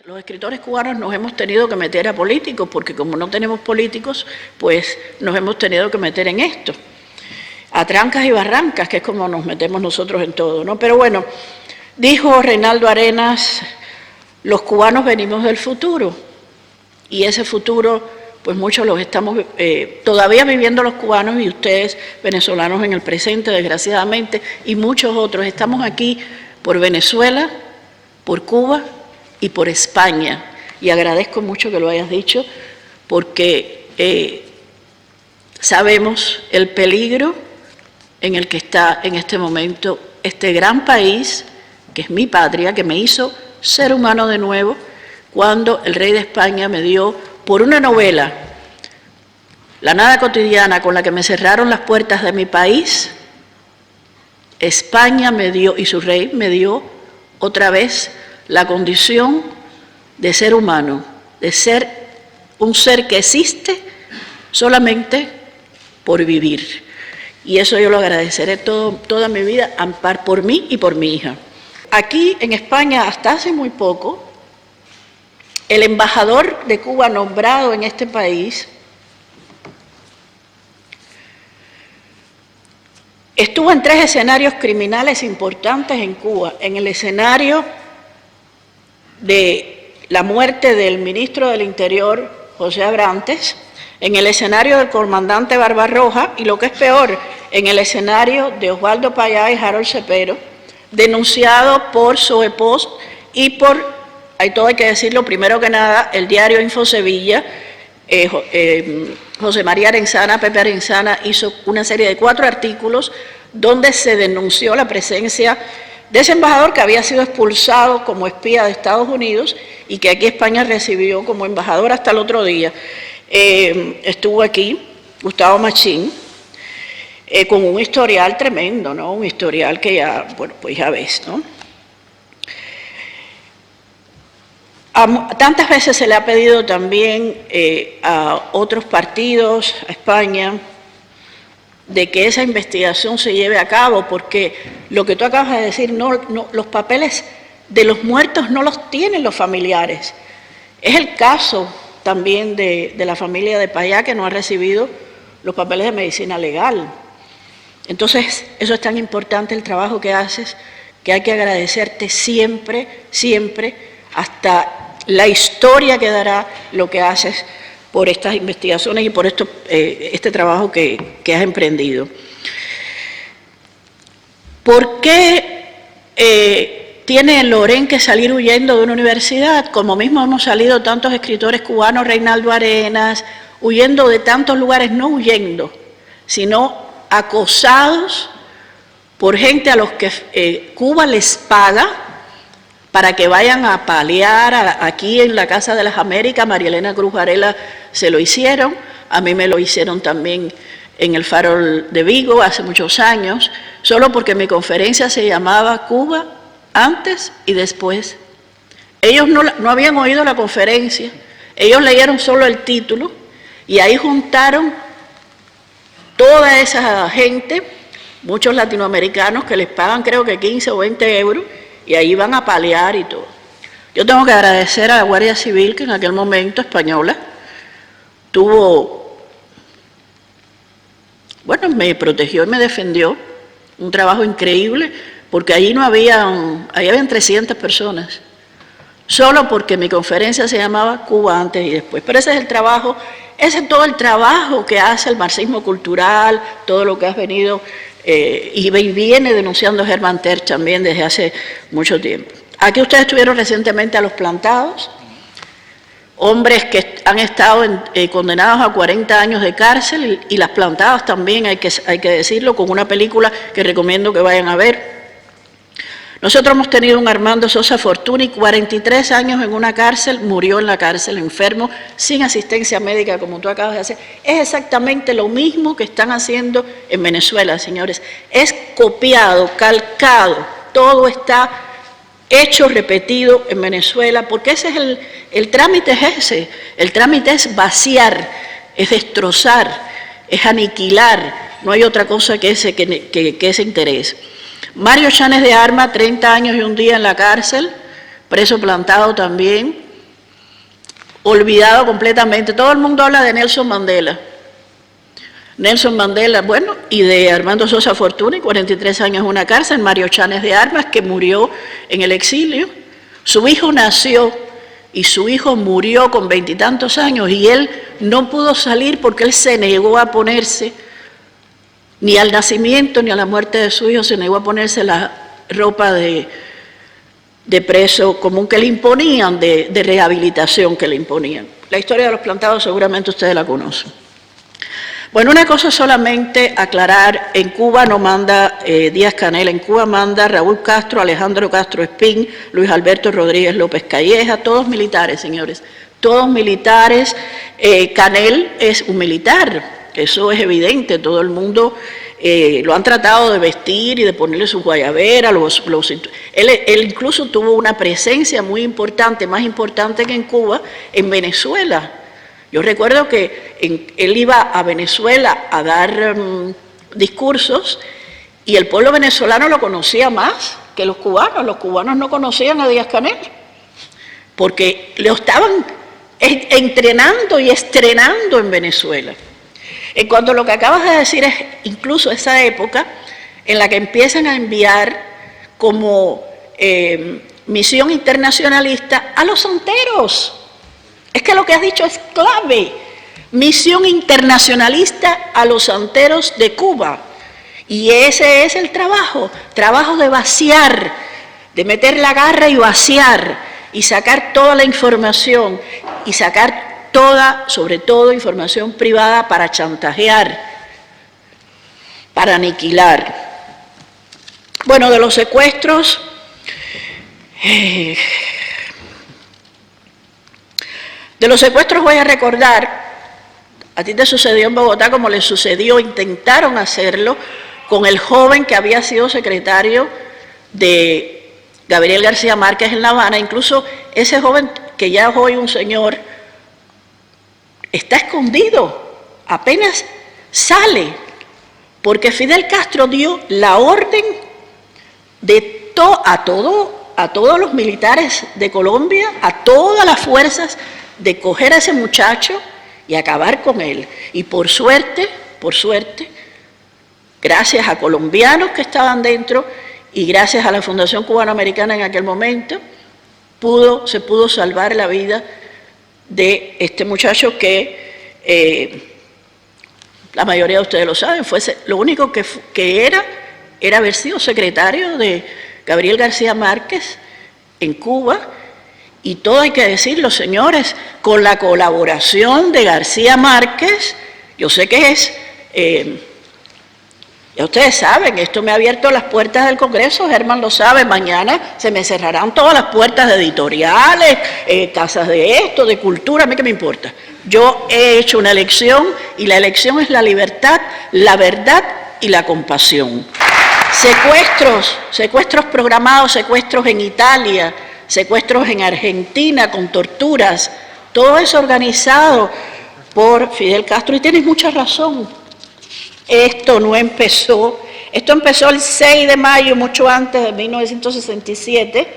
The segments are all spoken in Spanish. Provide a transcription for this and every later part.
Los escritores cubanos nos hemos tenido que meter a políticos, porque como no tenemos políticos, pues nos hemos tenido que meter en esto, a trancas y barrancas, que es como nos metemos nosotros en todo, ¿no? Pero bueno, dijo Reinaldo Arenas, los cubanos venimos del futuro, y ese futuro, pues muchos los estamos todavía viviendo los cubanos y ustedes, venezolanos, en el presente, desgraciadamente, y muchos otros. Estamos aquí por Venezuela, por Cuba y por España, y agradezco mucho que lo hayas dicho, porque sabemos el peligro en el que está en este momento este gran país, que es mi patria, que me hizo ser humano de nuevo, cuando el rey de España me dio, por una novela, La nada cotidiana, con la que me cerraron las puertas de mi país, España me dio, y su rey me dio otra vez la condición de ser humano, de ser un ser que existe solamente por vivir. Y eso yo lo agradeceré toda mi vida, Ampar, por mí y por mi hija. Aquí en España, hasta hace muy poco, el embajador de Cuba nombrado en este país estuvo en 3 escenarios criminales importantes en Cuba. En el escenario de la muerte del ministro del Interior, José Abrantes, en el escenario del comandante Barbarroja, y lo que es peor, en el escenario de Osvaldo Payá y Harold Cepero, denunciado por Soepost y por, hay todo hay que decirlo, primero que nada, el diario Info Sevilla. José María Arenzana, Pepe Arenzana, hizo una serie de 4 artículos donde se denunció la presencia de ese embajador que había sido expulsado como espía de Estados Unidos y que aquí España recibió como embajador hasta el otro día. Estuvo aquí Gustavo Machín, con un historial tremendo, ¿no? Un historial que ya, bueno, pues ya ves, ¿no? Tantas veces se le ha pedido también a otros partidos, a España, de que esa investigación se lleve a cabo, porque lo que tú acabas de decir, los papeles de los muertos no los tienen los familiares. Es el caso también de la familia de Payá, que no ha recibido los papeles de medicina legal. Entonces, eso es tan importante el trabajo que haces, que hay que agradecerte siempre, siempre, hasta la historia que dará lo que haces por estas investigaciones y por este trabajo que has emprendido. ¿Por qué tiene Lorén que salir huyendo de una universidad? Como mismo hemos salido tantos escritores cubanos, Reinaldo Arenas, huyendo de tantos lugares, no huyendo, sino acosados por gente a los que Cuba les paga para que vayan a paliar aquí en la Casa de las Américas. María Elena Cruz Varela se lo hicieron, a mí me lo hicieron también en el Farol de Vigo hace muchos años, solo porque mi conferencia se llamaba Cuba antes y después. Ellos no habían oído la conferencia, ellos leyeron solo el título y ahí juntaron toda esa gente, muchos latinoamericanos que les pagan creo que 15 o 20 euros, y ahí van a paliar y todo. Yo tengo que agradecer a la Guardia Civil, que en aquel momento, española, me protegió y me defendió, un trabajo increíble, porque allí ahí habían 300 personas, solo porque mi conferencia se llamaba Cuba antes y después. Pero ese es el trabajo, ese es todo el trabajo que hace el marxismo cultural, todo lo que has venido y viene denunciando Germán Terch también desde hace mucho tiempo. Aquí ustedes estuvieron recientemente a Los Plantados, hombres que han estado condenados a 40 años de cárcel, y Las Plantadas también, hay que decirlo, con una película que recomiendo que vayan a ver. Nosotros hemos tenido un Armando Sosa Fortuny, 43 años en una cárcel, murió en la cárcel, enfermo, sin asistencia médica, como tú acabas de hacer. Es exactamente lo mismo que están haciendo en Venezuela, señores. Es copiado, calcado, todo está hecho, repetido en Venezuela, porque ese es el trámite es ese. El trámite es vaciar, es destrozar, es aniquilar. No hay otra cosa que ese interés. Mario Chanes de Arma, 30 años y un día en la cárcel, preso plantado también. olvidado completamente. Todo el mundo habla de Nelson Mandela. Nelson Mandela, bueno, y de Armando Sosa Fortuny, 43 años en una cárcel, Mario Chanes de Armas, que murió en el exilio. Su hijo nació y su hijo murió con 20 y tantos años y él no pudo salir porque él se negó a ponerse, ni al nacimiento ni a la muerte de su hijo, se negó a ponerse la ropa de preso común que le imponían, de rehabilitación que le imponían. La historia de los plantados seguramente ustedes la conocen. Bueno, una cosa solamente aclarar, en Cuba no manda Díaz-Canel, en Cuba manda Raúl Castro, Alejandro Castro Espín, Luis Alberto Rodríguez López Calleja, todos militares, señores, todos militares. Canel es un militar, eso es evidente, todo el mundo lo han tratado de vestir y de ponerle su guayabera, él incluso tuvo una presencia muy importante, más importante que en Cuba, en Venezuela. Yo recuerdo que él iba a Venezuela a dar discursos y el pueblo venezolano lo conocía más que los cubanos no conocían a Díaz-Canel, porque lo estaban entrenando y estrenando en Venezuela. En cuanto a lo que acabas de decir, es incluso esa época en la que empiezan a enviar como misión internacionalista a los santeros. Es que lo que has dicho es clave. Misión internacionalista a los santeros de Cuba. Y ese es el trabajo de vaciar, de meter la garra y vaciar, y sacar toda la información, y sacar toda, sobre todo, información privada para chantajear, para aniquilar. Bueno, de los secuestros... De los secuestros voy a recordar, a ti te sucedió en Bogotá como le sucedió, intentaron hacerlo con el joven que había sido secretario de Gabriel García Márquez en La Habana. Incluso ese joven, que ya es hoy un señor, está escondido, apenas sale, porque Fidel Castro dio la orden de a todos los militares de Colombia, a todas las fuerzas, de coger a ese muchacho y acabar con él. Y por suerte, gracias a colombianos que estaban dentro y gracias a la Fundación Cubano-Americana en aquel momento, se pudo salvar la vida de este muchacho que la mayoría de ustedes lo saben, lo único que era haber sido secretario de Gabriel García Márquez en Cuba. Y todo hay que decirlo, señores, con la colaboración de García Márquez. Yo sé que ya ustedes saben, esto me ha abierto las puertas del Congreso, Germán lo sabe, mañana se me cerrarán todas las puertas de editoriales, casas de esto, de cultura, a mí qué me importa. Yo he hecho una elección y la elección es la libertad, la verdad y la compasión. Secuestros programados, secuestros en Italia, secuestros en Argentina con torturas, todo eso organizado por Fidel Castro. Y tienes mucha razón, esto empezó el 6 de mayo, mucho antes de 1967,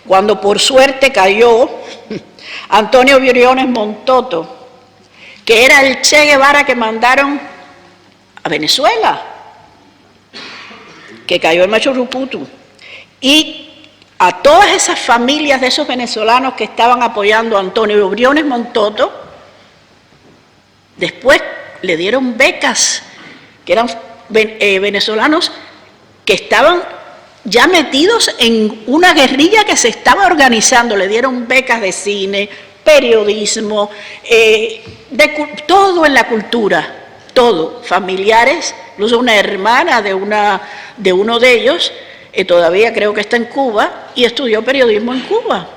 cuando por suerte cayó Antonio Briones Montoto, que era el Che Guevara que mandaron a Venezuela, que cayó en Machu Picchu. Y a todas esas familias de esos venezolanos que estaban apoyando a Antonio Briones Montoto, después le dieron becas, que eran venezolanos que estaban ya metidos en una guerrilla que se estaba organizando, le dieron becas de cine, periodismo, todo en la cultura, todo, familiares, incluso una hermana de uno de ellos, todavía creo que está en Cuba y estudió periodismo en Cuba.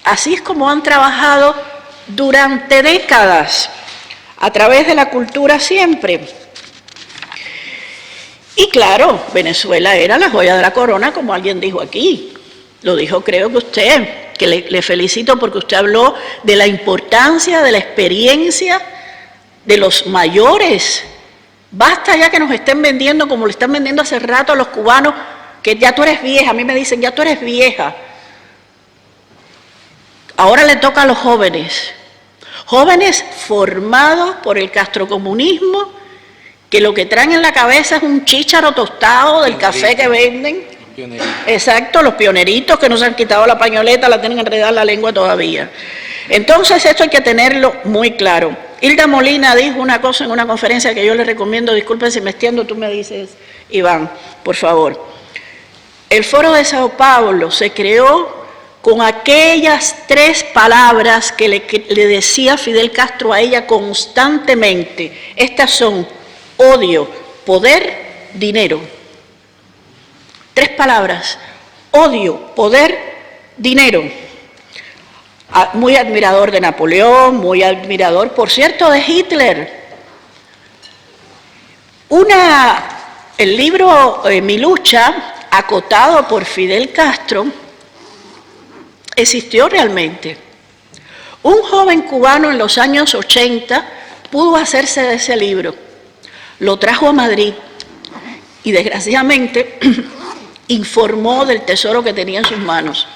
Así es como han trabajado durante décadas, a través de la cultura siempre. Y claro, Venezuela era la joya de la corona, como alguien dijo aquí. Lo dijo creo que usted, que le felicito porque usted habló de la importancia de la experiencia de los mayores. Basta ya que nos estén vendiendo como le están vendiendo hace rato a los cubanos, que ya tú eres vieja. A mí me dicen, ya tú eres vieja. Ahora le toca a los jóvenes, jóvenes formados por el castrocomunismo, que lo que traen en la cabeza es un chícharo tostado del café que venden. Exacto, los pioneritos que no se han quitado la pañoleta, la tienen enredada en la lengua todavía. Entonces esto hay que tenerlo muy claro. Hilda Molina dijo una cosa en una conferencia que yo les recomiendo, disculpen si me extiendo, tú me dices, Iván, por favor. El Foro de Sao Paulo se creó con aquellas 3 palabras que le decía Fidel Castro a ella constantemente. Estas son odio, poder, dinero. 3 palabras: odio, poder, dinero. Muy admirador de Napoleón, muy admirador, por cierto, de Hitler. El libro Mi lucha, acotado por Fidel Castro, existió realmente. Un joven cubano en los años 80 pudo hacerse de ese libro, lo trajo a Madrid y desgraciadamente informó del tesoro que tenía en sus manos.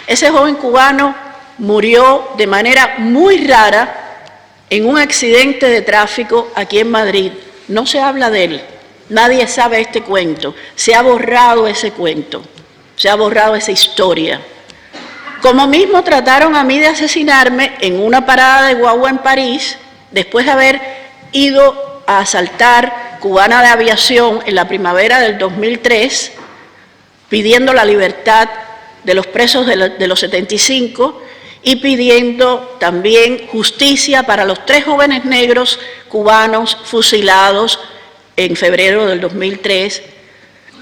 Ese joven cubano murió de manera muy rara en un accidente de tráfico aquí en Madrid. No se habla de él, nadie sabe este cuento, se ha borrado ese cuento, se ha borrado esa historia. Como mismo trataron a mí de asesinarme en una parada de guagua en París, después de haber ido a asaltar Cubana de Aviación en la primavera del 2003, pidiendo la libertad de los presos de los 75 y pidiendo también justicia para los 3 jóvenes negros cubanos fusilados en febrero del 2003,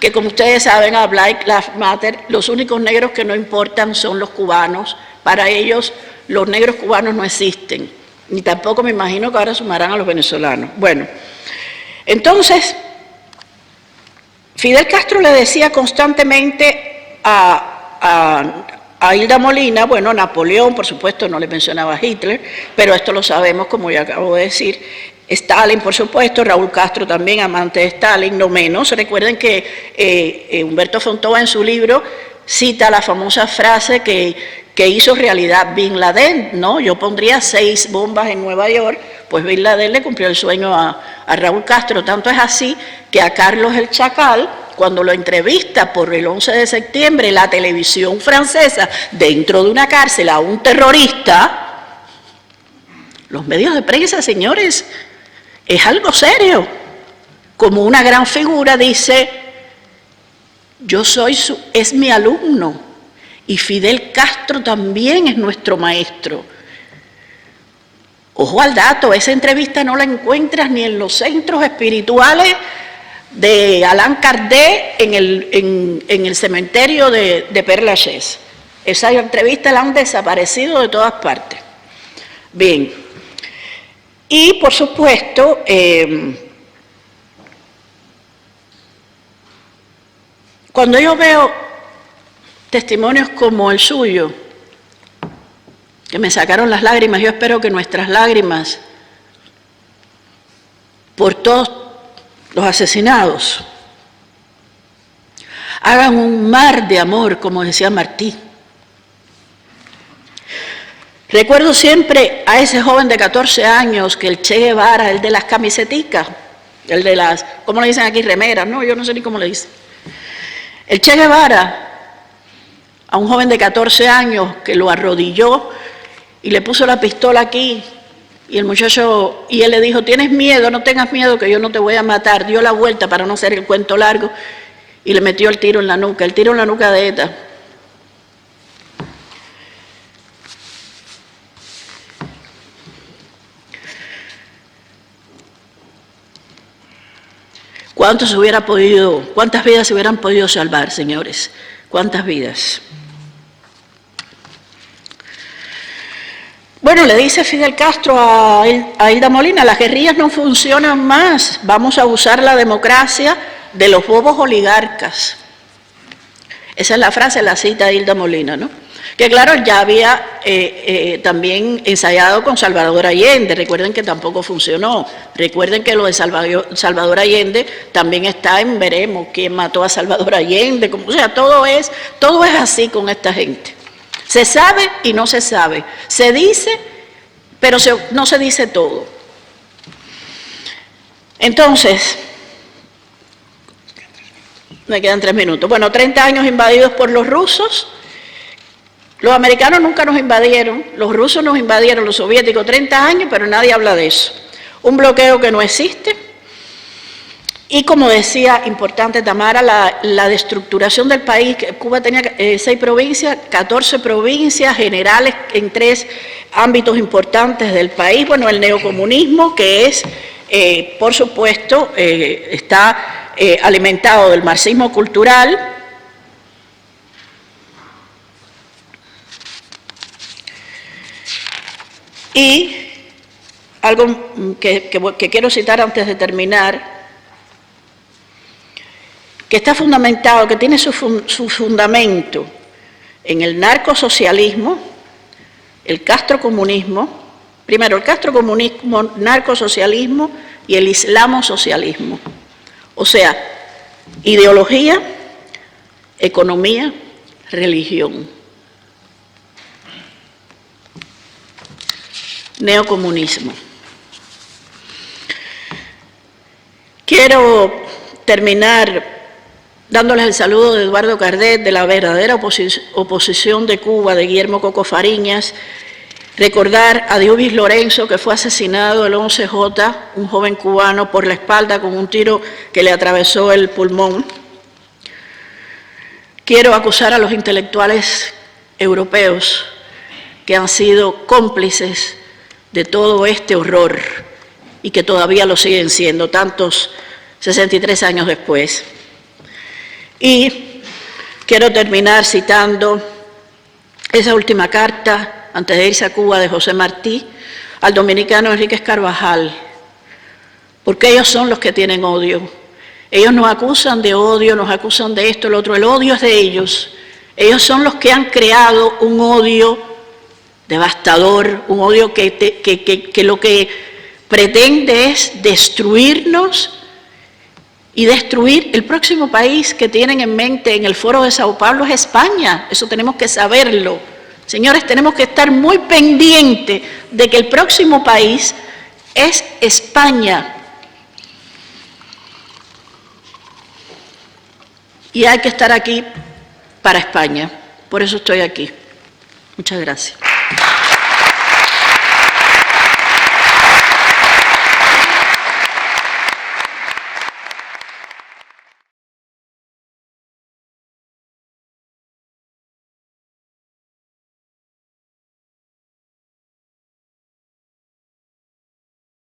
que como ustedes saben, a Black Lives Matter, los únicos negros que no importan son los cubanos. Para ellos, los negros cubanos no existen, ni tampoco me imagino que ahora sumarán a los venezolanos. Bueno, entonces, Fidel Castro le decía constantemente a Hilda Molina, bueno, Napoleón, por supuesto, no le mencionaba a Hitler, pero esto lo sabemos, como ya acabo de decir. Stalin, por supuesto, Raúl Castro también, amante de Stalin, no menos. Recuerden que Humberto Fontova en su libro cita la famosa frase que hizo realidad Bin Laden, ¿no? Yo pondría 6 bombas en Nueva York, pues Bin Laden le cumplió el sueño a Raúl Castro. Tanto es así que a Carlos el Chacal, cuando lo entrevista por el 11 de septiembre, la televisión francesa, dentro de una cárcel a un terrorista, los medios de prensa, señores, es algo serio. Como una gran figura dice, es mi alumno y Fidel Castro también es nuestro maestro. Ojo al dato, esa entrevista no la encuentras ni en los centros espirituales de Allan Kardec en el cementerio de Père Lachaise. Esa entrevista la han desaparecido de todas partes. Bien. Y, por supuesto, cuando yo veo testimonios como el suyo, que me sacaron las lágrimas, yo espero que nuestras lágrimas por todos los asesinados hagan un mar de amor, como decía Martí. Recuerdo siempre a ese joven de 14 años que el Che Guevara, el de las camiseticas, el de las, ¿cómo le dicen aquí? Remeras, no, yo no sé ni cómo le dicen. El Che Guevara, a un joven de 14 años que lo arrodilló y le puso la pistola aquí, y el muchacho, y él le dijo, ¿tienes miedo? No tengas miedo que yo no te voy a matar. Dio la vuelta para no hacer el cuento largo y le metió el tiro en la nuca de ETA. ¿Cuántas vidas se hubieran podido salvar, señores? ¿Cuántas vidas? Bueno, le dice Fidel Castro a Hilda Molina, las guerrillas no funcionan más, vamos a usar la democracia de los bobos oligarcas. Esa es la frase, la cita de Hilda Molina, ¿no? Que claro, ya había también ensayado con Salvador Allende, recuerden que tampoco funcionó, recuerden que lo de Salvador Allende también está en veremos quién mató a Salvador Allende, o sea, todo es así con esta gente. Se sabe y no se sabe. Se dice, pero no se dice todo. Entonces, me quedan 3 minutos. Bueno, 30 años invadidos por los rusos. Los americanos nunca nos invadieron, los rusos nos invadieron, los soviéticos, 30 años, pero nadie habla de eso. Un bloqueo que no existe. Y como decía, importante Tamara, la destructuración del país. Cuba tenía 6 provincias, 14 provincias generales en 3 ámbitos importantes del país. Bueno, el neocomunismo, que es, por supuesto, está alimentado del marxismo cultural. Y algo que quiero citar antes de terminar, que está fundamentado, que tiene su fundamento en el narcosocialismo, el castrocomunismo, primero el castrocomunismo, narcosocialismo y el islamosocialismo. O sea, ideología, economía, religión. Neocomunismo. Quiero terminar dándoles el saludo de Eduardo Cardet, de la verdadera oposición de Cuba, de Guillermo Coco Fariñas, recordar a Diovis Lorenzo, que fue asesinado el 11J, un joven cubano, por la espalda con un tiro que le atravesó el pulmón. Quiero acusar a los intelectuales europeos que han sido cómplices de todo este horror y que todavía lo siguen siendo, tantos 63 años después. Y quiero terminar citando esa última carta, antes de irse a Cuba, de José Martí, al dominicano Enríquez Carvajal, porque ellos son los que tienen odio. Ellos nos acusan de odio, nos acusan de esto, lo otro, el odio es de ellos. Ellos son los que han creado un odio devastador, un odio que lo que pretende es destruirnos y destruir el próximo país que tienen en mente en el Foro de Sao Paulo es España. Eso tenemos que saberlo. Señores, tenemos que estar muy pendientes de que el próximo país es España. Y hay que estar aquí para España. Por eso estoy aquí. Muchas gracias.